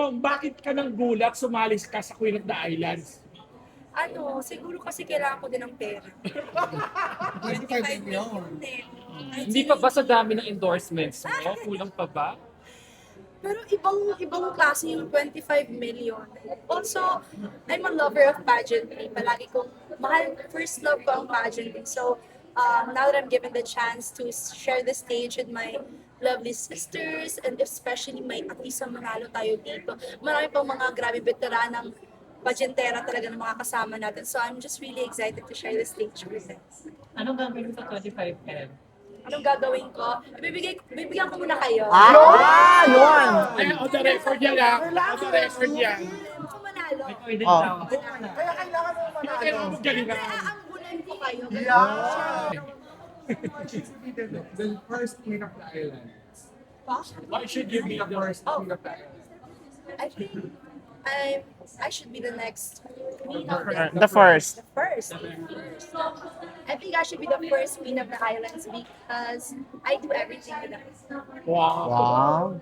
tanong, bakit ka nang gulat sumalis ka sa Queen of the Islands? Siguro kasi kailangan ko din ng pera. 25 million eh. Kahit Hindi sino pa ba sa dami ng endorsements mo? Kulang pa ba? Pero ibang klase yung 25 million. Also, I'm a lover of pageantry. Palagi kong first love ko ang pageantry. So, now that I'm given the chance to share the stage with my lovely sisters and especially may Atisa Manalo tayo dito. Marami pang mga grabe veteranang pageantera talaga ng mga kasama natin. So, I'm just really excited to share the stage with them. Anong gagawin sa 25M? Anong gagawin ko? Bibigyan ko muna kayo. Yun! Ay, on the record yan ah. On the record yan. Ako manalo. Ikaw din Oh. daw. Kaya kailangan mo manalo. Kailangan mo galingan. Aambulan ko kayo. The first Queen of the Islands. Why should you be the first? Queen of the Islands. I think I should be the next queen of The first. the first. I think I should be the first queen of the islands because I do everything with them. Wow. Wow.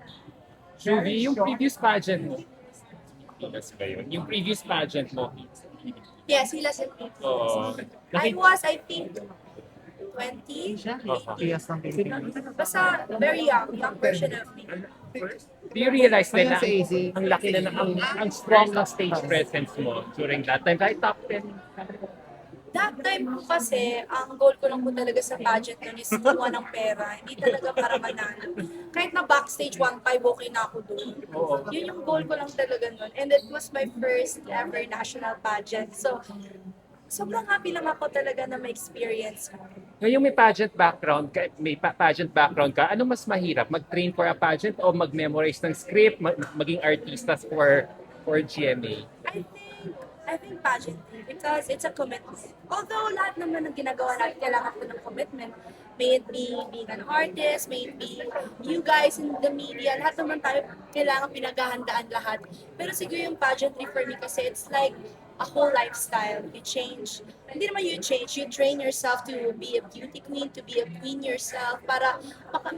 Julie, yung previous pageant mo. Yes ba yun? Yung previous pageant mo. Yes, he loves it. Oo. I was, I think, 20. Kiyas ng Pilipinas. Basta very young version of me. Do you realize din na Ayan si AZ. ang laki na ang strong ng stage presence mo during that time? Kahit top 10. That time po kasi, ang goal ko lang po talaga sa pageant nun is kumuha ng pera. Hindi talaga para manalo. Kahit na backstage 1.5, okay na ako doon. Yun yung goal ko lang talaga nun. And it was my first ever national pageant. So, sobrang happy lang ako talaga na ma-experience ko. Ngayong may pageant background ka, ano mas mahirap? Mag-train for a pageant o mag-memorize ng script, maging artista for GMA? I think pageantry because it's a commitment. Although lahat naman ng ginagawa natin kailangan po ng commitment. May it be being an artist, may it be you guys in the media, lahat naman tayo kailangan pinaghahandaan lahat. Pero siguro yung pageantry for me kasi it's like a whole lifestyle. You change. Hindi naman you change. You train yourself to be a beauty queen, to be a queen yourself para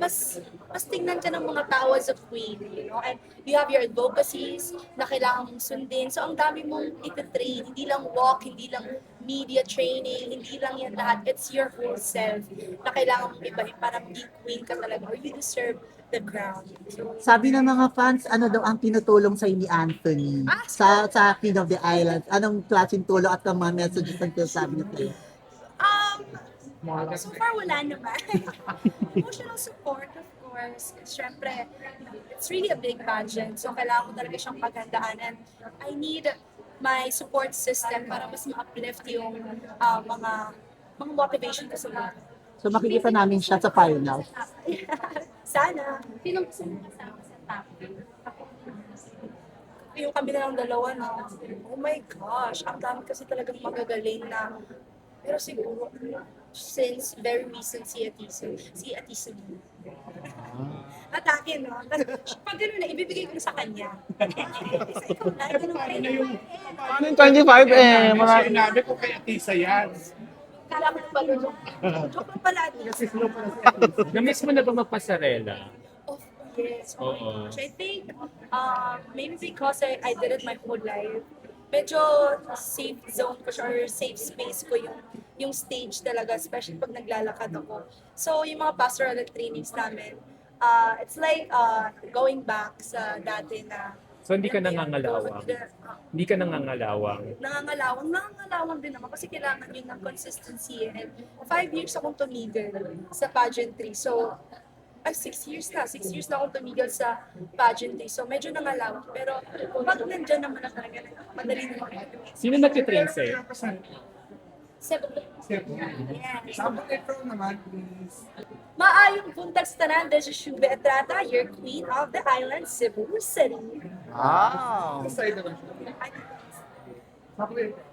mas tingnan ka ng mga tao as a queen, you know? And you have your advocacies na kailangan mong sundin. So, ang dami mong ititrain. Hindi lang walk, hindi lang media training, hindi lang yan lahat. It's your whole self na kailangan mong ibahin para maging queen ka talaga or you deserve the crown. So, Sabi ng mga fans, ano daw ang tinutulong sa ni Anthony sa Queen of the Islands? Anong klaseng tulong at ang mga messages ang sabi niya sa'yo? so far wala naman. Emotional support, of course. Siyempre, it's really a big pageant. So, kailangan ko talaga siyang paghandaan. And I need my support system para mas ma-uplift yung mga motivation ko sa mga. So makikita namin siya sa final. Sana. Sinong gusto mo kasama sa top? Yung kami na lang dalawa na, oh my gosh, ang dami kasi talagang magagaling na. Pero siguro, since very recent si Atisa. Atake, no? Pag gano'n na, ibibigay ko na sa kanya. Isa ikaw na, ganun pa rin. Paano yung 25 eh, marami. Sinabi ko kay Atisa yan. Kala ko pala, joke lang pala. Na-miss mo na ba magpasarela? Oh, yes. Oh my Oo. gosh. I think, maybe because I did it my whole life, medyo safe zone ko siya or safe space ko yung stage talaga, especially pag naglalakad ako. So, yung mga pastoral trainings namin, it's like going back sa dati na. So hindi ka nangangalawang? Hindi ka nangangalawang? Nangangalawang din naman kasi kailangan yun ng consistency. And 5 years akong tumigil sa pageantry. So, 6 years na. 6 years na akong tumigil sa pageantry. So, medyo nangalawang. Pero pag nandyan naman na talaga, madali naman. Sino nagtitrain sa'yo? Cebu. Cebu. Yes. Sample intro naman, please. Maayong buntag sa tanan, this is Shube Etrata, your queen of the island, Cebu City. Wow. Sa side naman siya. Sample intro.